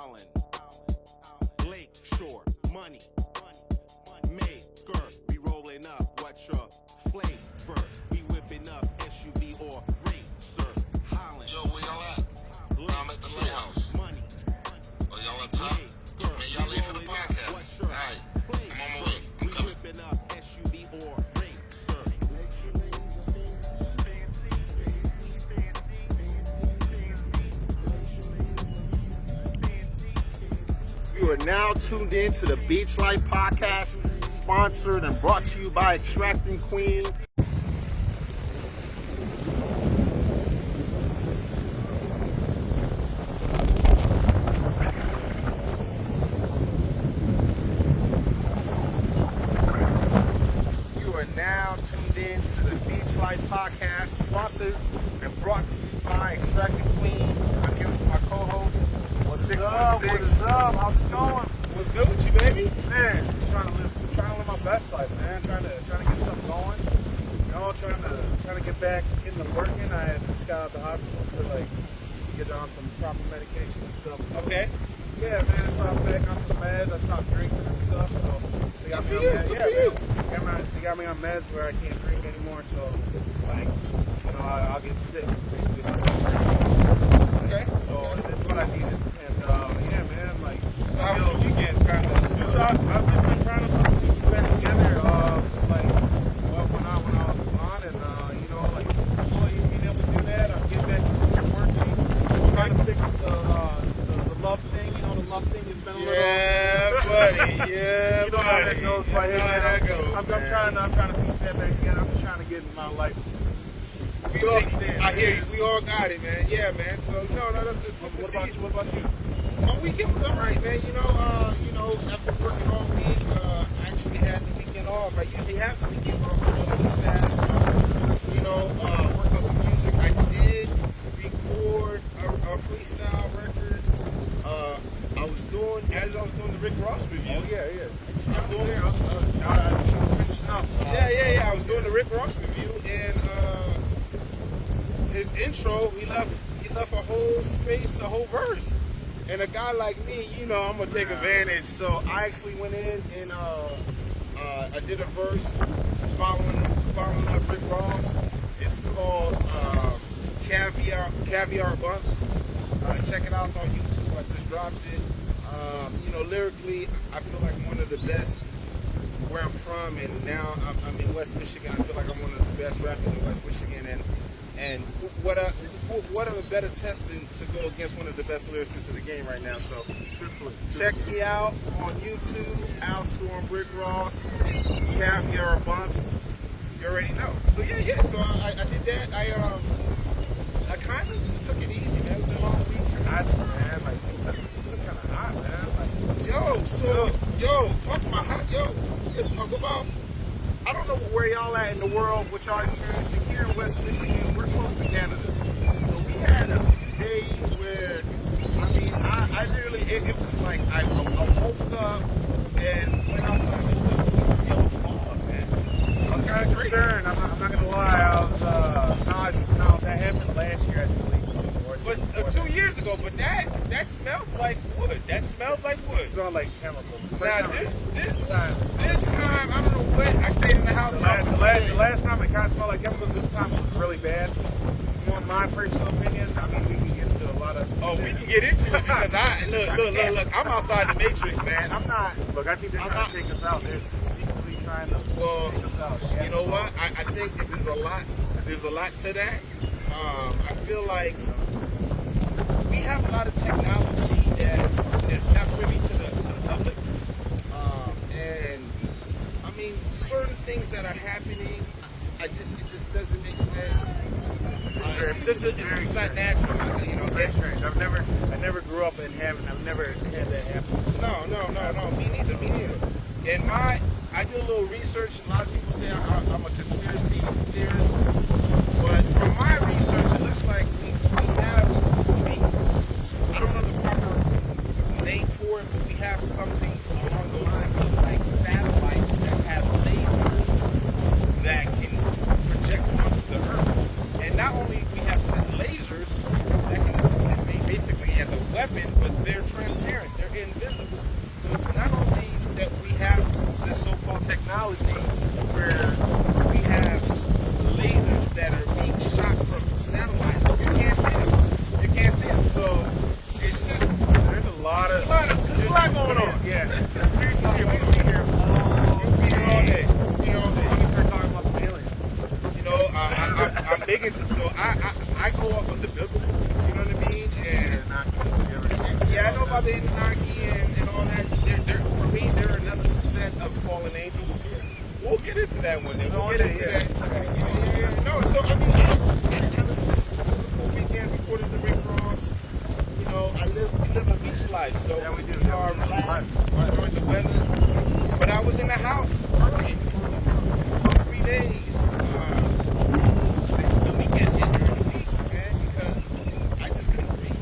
Island, Lake Shore, money, maker. We rolling up, what's your flavor? We whipping up SUV or racer. Holland. Yo, where y'all at? I'm at the lighthouse. Money. Oh, y'all up top? Man, y'all late for the podcast. All right, I'm on my way. I'm coming. Whipping up SUV or racer. You are now tuned in to the Beach Life Podcast, sponsored and brought to you by Extracting Queen. You are now tuned in to the Beach Life Podcast, sponsored and brought to you by Extracting Queen. I'm here with my co-host, 616. What's up? How's it going? What's good with you, baby? Man, just trying to live my best life, man. Trying to get something going. You know, trying to get back into working. I had just got out of the hospital for to get on some proper medication and stuff. So, Okay. yeah, man. So I'm back on some meds. I stopped drinking and stuff. So they got me on meds. Good for you. They got me on meds where I can't drink anymore. So I'll get sick. Basically. Okay. So that's what I needed. And yeah, man, How did you get kind of? I've just been trying to put things back together, when I was on, and slowly being able to do that, I'm getting back to working, trying to fix the love thing. You know, the love thing has been a little. Yeah, buddy. Yeah, you know how that goes, but hey, man, I'm trying to piece that back together. I'm just trying to get in my life. I hear you. We all got it, man. Yeah, man. So that's good to see you. What about you? My weekend was alright, man. After working all week, I actually had the weekend off. I usually have the weekends off for fast. Work on some music. I did record a freestyle record. I was doing the Rick Ross review. Oh yeah. I'm doing it. Yeah. Yeah. I was doing the Rick Ross review, and his intro, he left a whole space, a whole verse. And a guy like me, I'm gonna take advantage. So I actually went in and I did a verse following up Rick Ross. It's called Caviar Bumps. Check it out. It's on YouTube. I just dropped it. Lyrically, I feel like I'm one of the best where I'm from, and now I'm in West Michigan. I feel like I'm one of the best rappers in West Michigan, and what a better test than to go against one of the best lyricists in the game right now. So check me out on YouTube, Al Storm, Rick Ross, Caviar Bumps. You already know. So yeah. So I did that. I kind of just took it easy, man. It was a long week. It's kind of hot, man. Talk about hot. Let's talk about. I don't know where y'all at in the world, what y'all experiencing here in West Michigan. We're close to Canada. So we had a few days where, I literally, it was like I woke up and went outside and it was like yellow fog, man. I was kind of concerned. I'm not going to lie. Now that happened last year, I believe. But 2 years ago, but that smelled like wood. That smelled like wood. It smelled like chemicals. Now this time, I don't know what. I stayed in the house. The last time it kind of smelled like chemicals. This time was really bad. In my personal opinion, we can get into a lot of. Oh, we can get into it because look. I'm outside the matrix, man. I'm not. Look, I think they're trying to take us out. They're secretly trying to take us out. Yeah. You know what? I think there's a lot to that. I feel like we have a lot of technology that is not privy to the public. And certain things that are happening, it just doesn't make sense. It's not natural, Very strange. I never grew up in heaven. I've never had that happen. No. Me neither. And I do a little research. A lot of people say I'm a conspiracy theorist, but from my research, it looks like we have. I don't know the proper name for it, but we have something along the lines of like satellites that have lasers that can project onto the Earth. And not only we have lasers that can basically as a weapon, but they're trying transparent. They're invisible. So not only that we have this so-called technology where we have lasers that are being shot from satellites, you can't see them. You can't see them. So it's just There's a lot going on. Yeah. Seriously, we don't be here all day. You know, we start talking about the aliens. You know, I'm big into, so I go off of the biblical, you know what I mean? And yeah, I know about the Anunnaki and all that. For me, they're another set of fallen angels. We'll get into that one day. We'll get into that. Yeah. No, so I mean, I had a cool weekend, recorded the Rick Ross. You know, we live a beach life, so Yeah, we do. we are relaxed, enjoying the weather. But I was in the house working for 3 days. The weekend hit during the week, man, because I just couldn't read.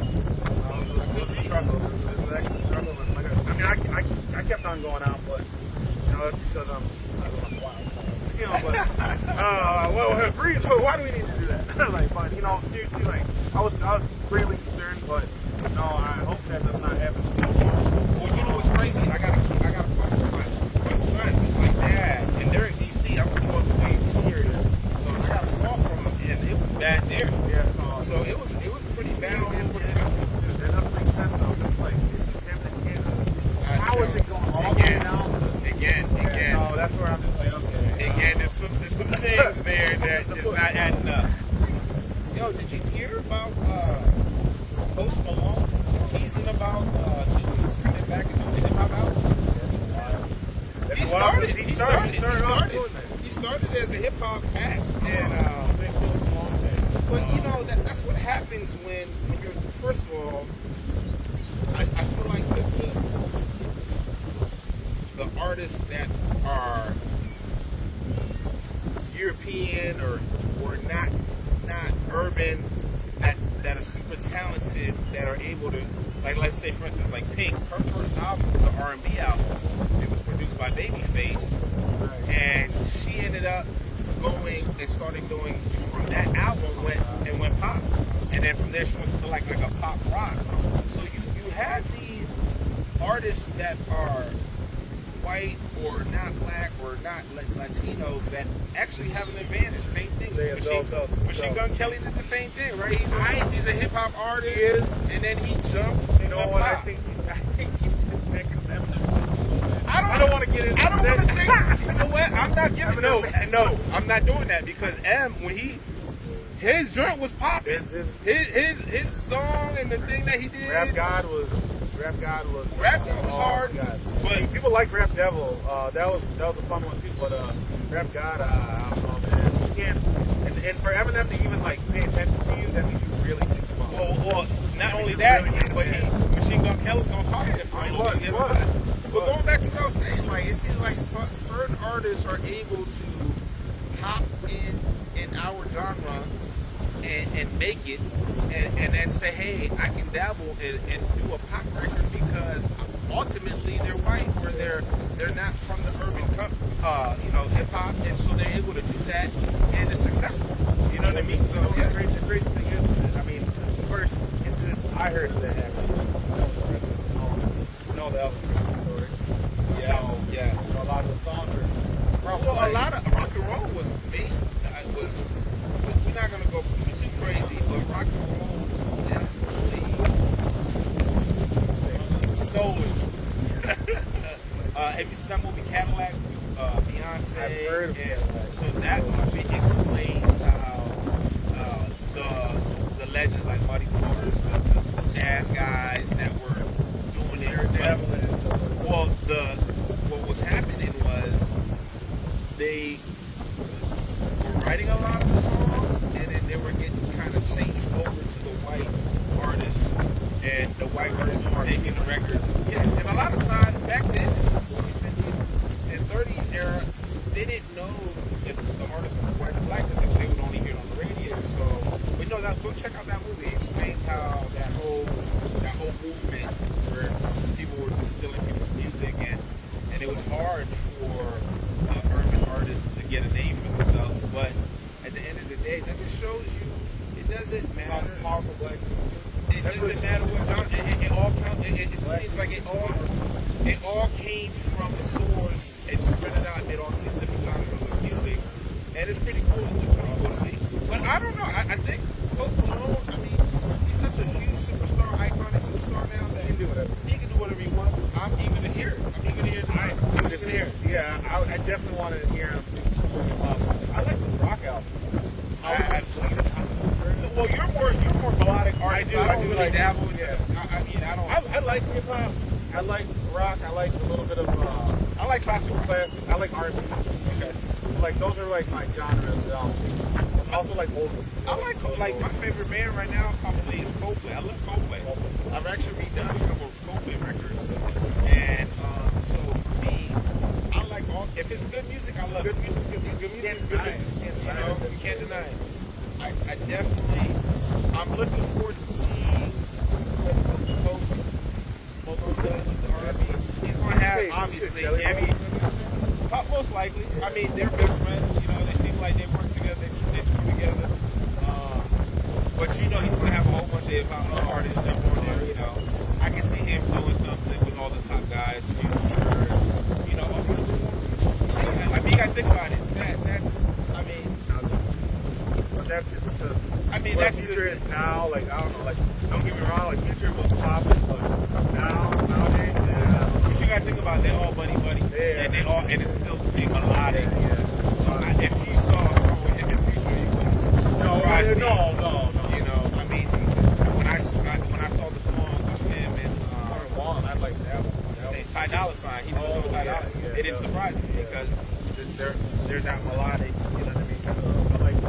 It was a struggle. It was actually a struggle. And like I kept on going out, but you know, that's because I'm wild. You know, but breathe. Why do we need to do that? Like, but you know, seriously, like I was greatly concerned, but no, I hope that does not happen. Well, you know what's crazy? I got a question. My son, he's like, Dad, and they're in DC. I'm from North Wayne, DC area. So I got a call from them, and it was bad there. Yeah. So it was pretty bad all over the country. That doesn't make sense though. It's like it's just happening in Canada. How is it going all the way down? Again. No, that's where I'm just like, okay. Again, there's some things there that is not adding up. Yo, did you hear about Post Malone teasing about coming back and doing hip hop album? He started as a hip hop act, and but you know that's what happens when you're, first of all, I feel like the artists that are European or not urban, that are super talented, that are able to, like, let's say for instance, like Pink, her first album was an R&B album. It was produced by Babyface, and she ended up going and started doing, from that album went pop, and then from there she went to like a pop rock. So you have these artists that are white or not black or not Latino that actually have an advantage. Same thing. Machine Gun Kelly did the same thing, right? He's a hip hop artist, and then he jumped. You know what? I think he's because I don't want to get into I don't want to say. You know what? I'm not giving no. I'm not doing that because when his joint was popping. His song and the thing that he did. Rap God was hard. God. But people like Rap Devil. That was a fun one too. But Rap God, I don't know, man. You can't. And for Eminem to even like pay attention to you, that means you really think about it. Well, not only that, but Machine Gun Kelly was on top of it. He was. But going back to what I was saying, like, it seems like certain artists are able to hop in our genre and make it, and then say, hey, I can dabble and do a pop record because ultimately they're white or they're not from the urban hip hop, and so they're able to do that and it's successful. You know what I mean? So yeah. The great thing is, I mean, the first incidents I heard that happened, you know the Elvis story. Yeah. So a lot of the songs are probably. Well, a lot of rock and roll was based. We're not gonna go too crazy, but rock and roll was definitely stolen. Have you seen that movie Cadillac? Beyonce. I've heard of it. So that movie explains how the legends like Muddy Waters, the jazz guys that were doing everything. Well, what was happening was they were writing a lot of the songs, and then they were getting kind of changed over to the white artists, and the white artists were taking the records. Yes, and a lot of times back then, in the 40s, 50s, and 30s era, they didn't know if the artists were white or black because they would only hear it on the radio. So, but no, go check out that movie. It explains how that whole movement where people were just stealing people's music, and it was hard for urban artists to get a name for themselves. But at the end of the day, that just shows you it doesn't matter. Powerful black. It doesn't matter what genre. It all counts. mean? It's like it all came from the source and spread it out and did all these different genres of music, and it's pretty cool. It's pretty cool to see. But I don't know. I think Post Malone. I mean, he's such a huge superstar, iconic superstar now that he can do whatever he wants. I'm eager to hear it. Yeah, I definitely want to hear him. I like this rock album. Well, you're more melodic artist. I don't do really like- dabble into yeah. this. I mean, I don't. I like hip hop. I like rock. I like a little bit of I like classical classic. I like R&B. Okay. Like those are like my genres. I also like old ones. I like my favorite band right now probably is Coldplay. I love Coldplay. I've actually redone a couple of Coldplay records, and so for me, I like all. If it's good music, I love Good it. music, good music. Good music Can't is good deny it. music. Can't You deny know, it. you can't deny it. I definitely. I'm looking forward to seeing what Post Malone does with the R&B. He's going to have obviously heavy. Most likely. I mean, they're best friends. You know, they seem like they work together. They true together. But you know, he's going to have a whole bunch of hip hop artists up on there. You know, I can see him doing something with all the top guys. You know, I mean, you got to think about it. That's. I mean, But that's just because. I mean, what that's Future the- is now. Like I don't know. Like don't get me wrong. Like Future was popping, but nowadays, yeah. But you got to think about it. They're all buddy, Yeah. and it's still the same melodic. Yeah. So if you saw a song with him in Future, you wouldn't. No. You know, I mean, when I saw the song with him and I like that one. Ty Dolla $ign, he was on Ty Dolla. It didn't surprise me because they're not melodic. You know what I mean? I like you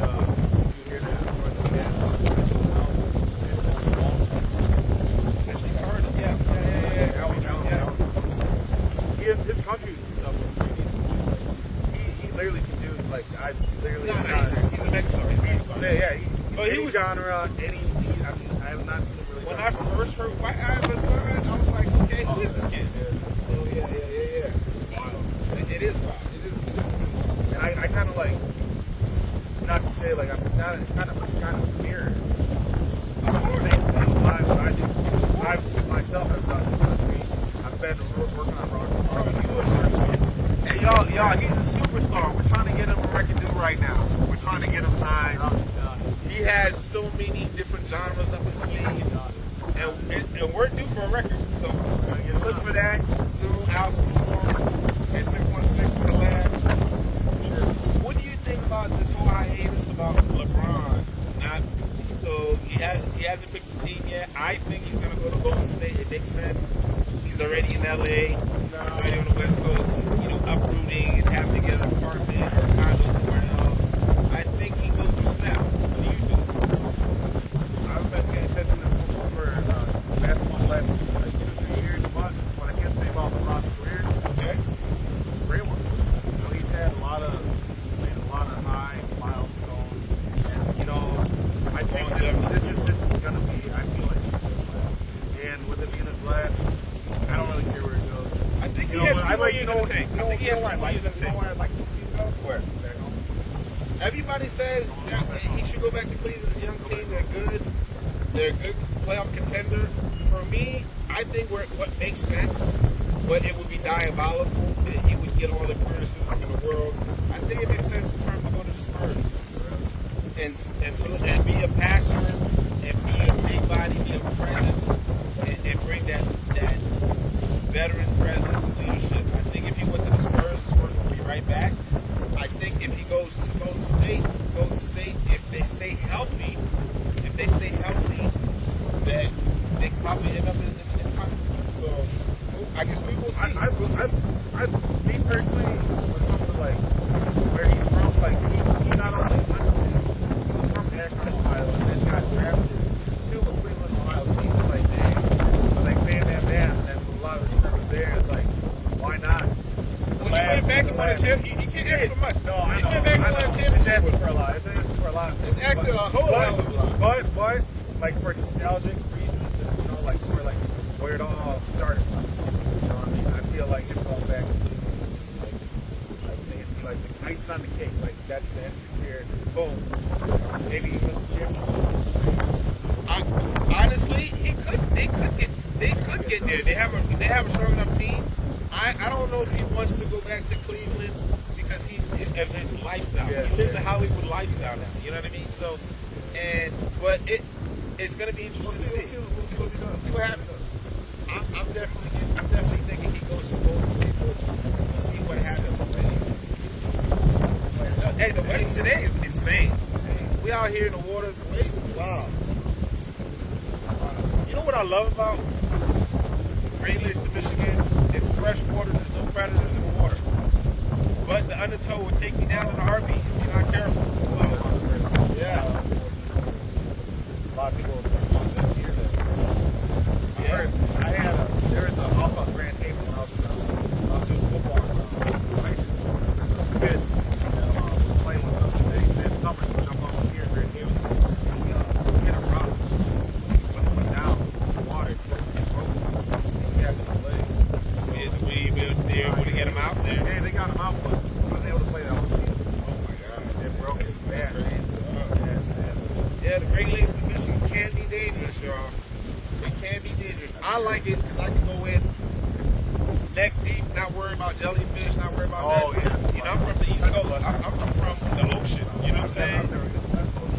hear that or the band. I think I heard him. Yeah. His country stuff was pretty. He literally can do like I literally. He's a megastar. He's a megastar. Yeah. But he Any was- genre, any. I mean, I have not seen him really. When done I that. first heard White Iverson, I was like, okay, who is this kid? So yeah. Wild. It is wild. It is cool. And I kind of like, not to say like I'm not kind of scared. I myself have done country. I've been working on rock. Hey, y'all, he's a superstar. We're trying to get him a record deal right now. We're trying to get him signed. He has so many different genres up his sleeve, and we're due for a record. So look for that soon. Out and 616 in the lab. What do you think about this whole hiatus about LeBron? So he hasn't picked the team yet. I think he's gonna go to Golden State. It makes sense. He's already in LA. He's already on the West Coast. You know, uprooting and having to get an apartment or a condo somewhere else. I think he goes with Steph. What do you think? I've been paying attention to football for basketball the last like 2-3 years. But what I can say about LeBron's career, Okay. great one. You know, he's had a lot of high milestones, and you know, I think this is gonna be. I feel like, and with it being his last, I don't really care where he goes. I think he You know, has I 2 more like years you in know, the tank. you I think he has 2 more years in the tank. I'd like to see him go. Where? Back home. Everybody says that he should go back to Cleveland's young team. They're good. They're a good playoff contender. For me, I think what makes sense, but it would be diabolical that he would get all the criticism in the world. I think it makes sense for him to go to the Spurs and be a passer and be a big body, be a presence, and bring that veteran presence, leadership. I think if he went to the Spurs would be right back. I think if he goes to Golden State, if they stay healthy, that they could probably end up in conference. So I guess we will see. Me personally, when it comes to like where he's from, like he not only went to, he was from Akron, Ohio, and then got drafted to a Cleveland, Ohio team. It's like, bam, and a lot of the scrimmage there. It's like, why not? When you went back and won a championship, you can't ask for much. No, I You know. went back and won a It's championship. asking for a lot. It's asking for a lot. It's asking a whole hell of a lot. But like for nostalgic reasons, you know, like for like where it all started from. You know what I mean? I feel like him going back to like the icing on the cake. Like that's the end of the career. Boom. Maybe he wins the championship. Honestly, they could get there. They have a they have a strong enough team. I don't know if he wants to go back to Cleveland because of his lifestyle. Yeah, he lives yeah. a Hollywood lifestyle now. You know what I mean? So, but it's going to be interesting to see. We'll see what happens. I'm definitely thinking he goes slow. We'll see what happens. Hey, the waves today is insane. We out here in the water. The waves is wild. You know what I love about Great Lakes of Michigan? It's fresh water. There's no predators in the water. But the undertow will take you down in a heartbeat if you're not careful. Yeah. A lot of people don't hear that. There was a off on Grand Haven when I was doing football. Kid, playing with them. They summer to jump off here in Grand Haven. And we hit a rock. When it went down, the water broke. We had to play. We able to get him out there. Yeah, they got him out, but he wasn't able to play that whole season. Oh my God, it broke his bad. Yeah, the Great Lakes of Michigan can be dangerous, y'all. It can be dangerous. I like it because I can go in neck deep, not worry about jellyfish, not worry about that. Yeah. You know, I'm from the East Coast. I'm from the ocean. You know what I'm saying?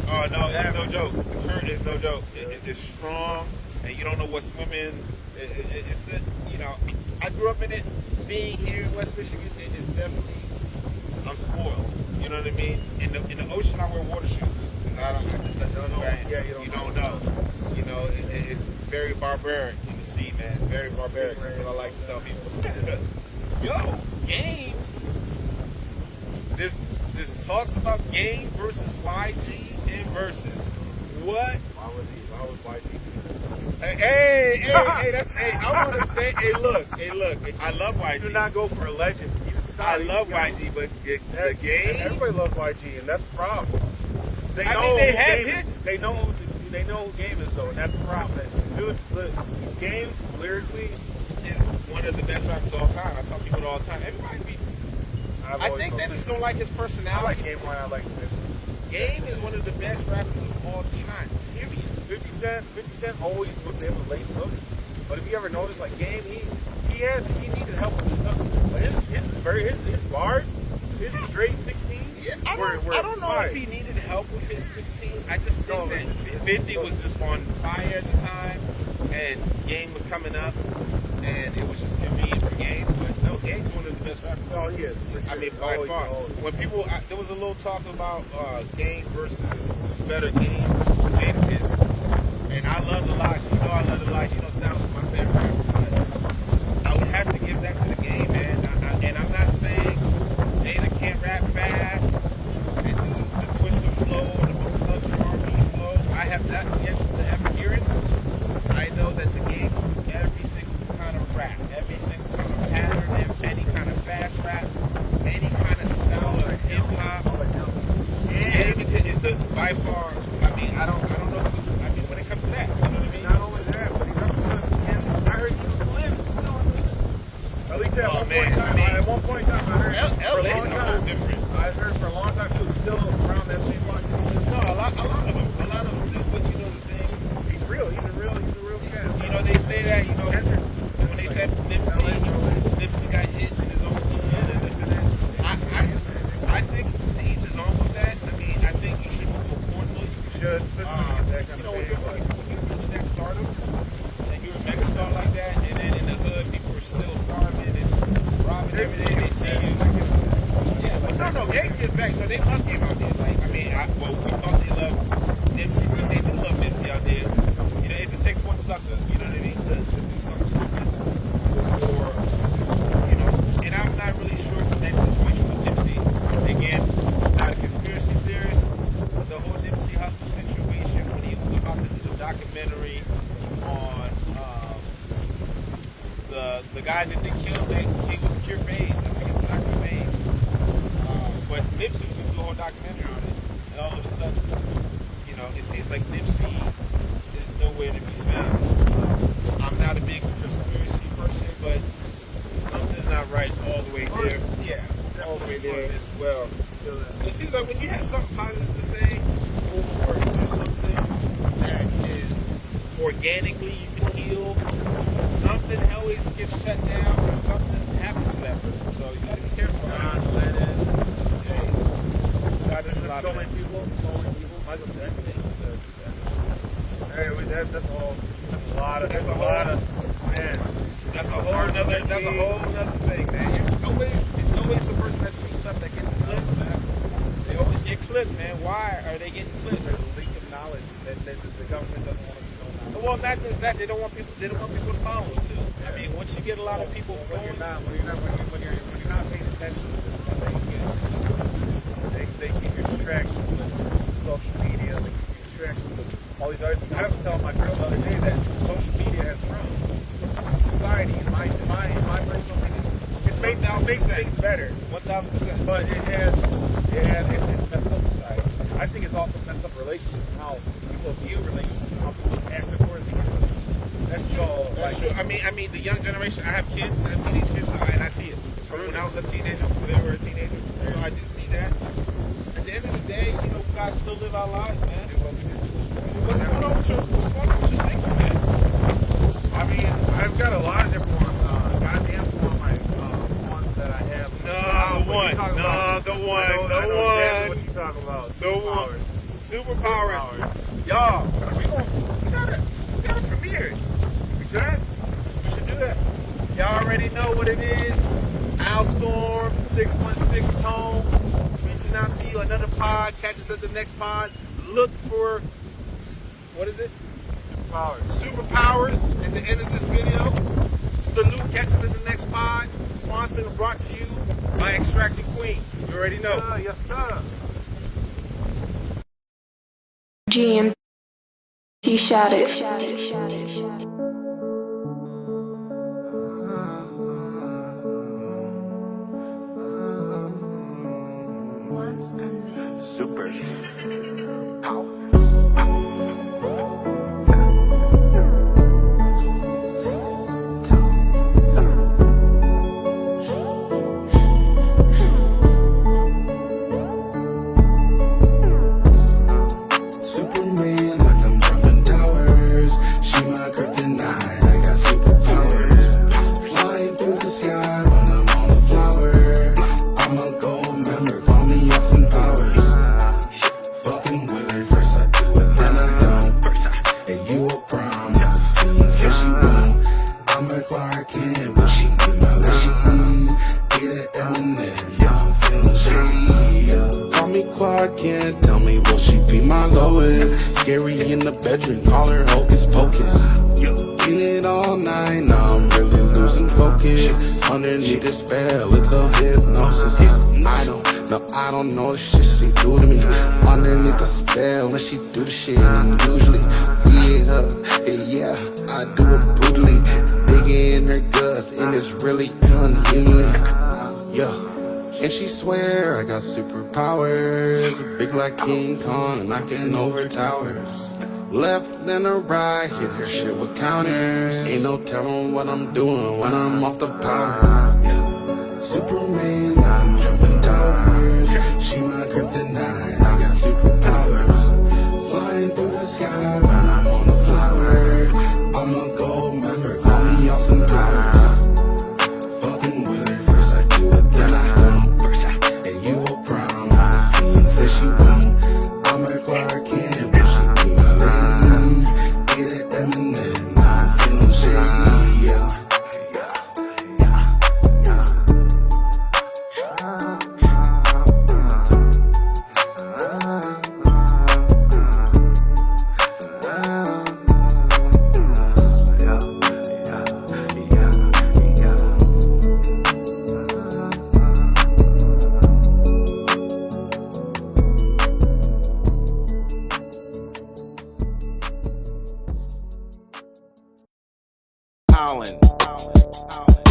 Oh, no, it's no joke. The current is no joke. It's strong, and you don't know what's swimming. I grew up in it. Being here in West Michigan, it's definitely, I'm spoiled. You know what I mean? In the ocean, I wear water shoes. That's just who I am. Yeah, you don't know. You know, it's very barbaric in the sea, man. Very barbaric. That's what I like to tell people. Yo, Game. This talks about Game versus YG in versus. What? Why was YG? Hey, I want to say, hey, look, I love YG. You do not go for a legend. You stop. I love YG, but the Game. Everybody loves YG, and that's the problem. They know they have Game hits. Is. They know who Game is, though, and that's the problem. Dude, the Game lyrically is one of the best rappers of all time. I tell people all the time. Everybody be. I think they just don't like his personality. I like Game when I like this. Game is one of the best rappers of all time. Period. 50 Cent always was able to lace hooks, but if you ever notice, like Game, he needed help with his hooks. But his bars, his straight 16. Yeah, I don't know if he needed help with his 16. I just think that 50 was just on fire at the time, and Game was coming up, and it was just convenient for Game. But no, Game's one of the best rappers. Oh, he is. I mean, by far. When people, there was a little talk about Game versus who's better, Game versus Jadakiss. And I love the lies. You know I love the lies. You know Styles is my favorite rapper. But I would have to give that to the Game, man. And I'm not saying Jada can't rap fast and do the twister flow or the country R&B flow. I have not yet to ever hear it. I know that the Game, every single kind of rap, every single kind of pattern, and any kind of fast rap, any kind of style of hip hop. Game is by far. I mean, I don't know. I mean, when it comes to that, you know what I mean? Not only that, but he does I heard you clips. At least at one point in time. At one point in time, I heard for a long time. Different. I heard for a long time he was still around that same block. No, a lot of them. But you know the thing. He's real. He's a real cat. You know they say that. You know when they said Nipsey got hit in his own hood and this and that. I think to each his own with that. I mean, I think you should move accordingly. You should. You know, when you reach that stardom and you're a mega star like that, and then in the hood people are still starving and robbing every day they see you. Yeah, but no, Game gets back. No, they love Game out there. Like, I mean, we thought they loved Nipsey too. They do love Nipsey out there. You know, it just takes one sucker, you know what I mean, to do something stupid. Or, you know, and I'm not really sure what that situation with Nipsey. Again, not a conspiracy theorist, but the whole Nipsey Hussle situation when he was about to do the documentary on the guy that they killed, he was the cure for AIDS. I think it's Dr. AIDS. But Nipsey was going to do a whole documentary on it. And all of a sudden, you know, it seems like Nipsey is nowhere to be found. I'm not a big conspiracy person, but something's not right all the way there. Yeah, all the way there as well. It seems like when you have something positive to say or do something that is organically you can heal, something something always gets shut down or something happens to that person. So you gotta be careful. There's so many people. Michael Jackson. Hey, that's a lot of. Man. That's a whole nother thing, man. It's always the person that speaks up that gets clipped. They always get clipped, man. Why are they getting clipped? There's a leak of knowledge that the government doesn't want us to know now. Well, not just that. They don't want people to follow it too. I mean, once you get a lot of people When you're not paying attention to this, they keep your distraction with social media. They keep your distraction with all these other things. I was telling my girl the other day that social media has ruined society. In my personal opinion, it's made things better. 1,000%. But it's messed up society. I think it's also messed up relationships and how people view relationships and how people act towards each other. That's so. That's true. I mean, the young generation. I have kids. I have teenage kids, and I see it. From when I was a teenager, so they were a teenager. So I do see that. At the end of the day, you know, we gotta still live our lives, man. What's going on with your single, man? I mean, I've got a lot of different ones. Goddamn, one of my ones that I have. The one. What you talking about? Superpowers. Y'all, we gotta premiere it. We should do that. Y'all already know what it is. Al Storm, 616 Tone, reaching out to you. Another pod. Catch us at the next pod. Look for, what is it? Superpowers at the end of this video. Salute. Catch us at the next pod. Sponsored and brought to you by Extracted Queen. You already know. Yes, sir. GMT shot it. Super power. Superman, like I'm jumping towers. She my kryptonite. I got superpowers. Flying through the sky when I'm on the flower. I'm a gold member, call me Austin Powers. Fucking with her, first I do it, then I don't. And you a promise, so she won't. I'm a Clark Kent, but she be my lady. Get it Eminem, I'm feeling shady. Call me Clark Kent, tell me will she be my Lois? Scary in the bedroom, call her Hocus Pocus. In it all night, now I'm really losing focus. Underneath the spell, it's a hypnosis. I don't know the shit she do to me. Underneath the spell, and she do the shit, and usually beat it up. Yeah, I do it brutally. Digging in her guts, and it's really unhumanly. Yeah. And she swear I got superpowers, big like King Kong, knocking over towers. Left and a right, hit her shit with counters. Ain't no telling what I'm doing when I'm off the powder. Yeah. Superman, like I'm jumping towers. She my kryptonite, I got superpowers. Flying through the sky when I'm on the flower. I'm a gold member, call me Austin Powers. Fucking with her, first I do it, then I don't. And you a promise, fiend says she won't. I'm a Clark Kent, but she be my lady. Get it Eminem, I'm feeling shady, yeah. Holland,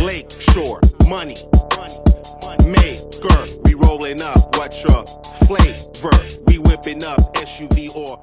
Lake Shore, money, maker, we rolling up. What's your flavor? We whipping up SUV or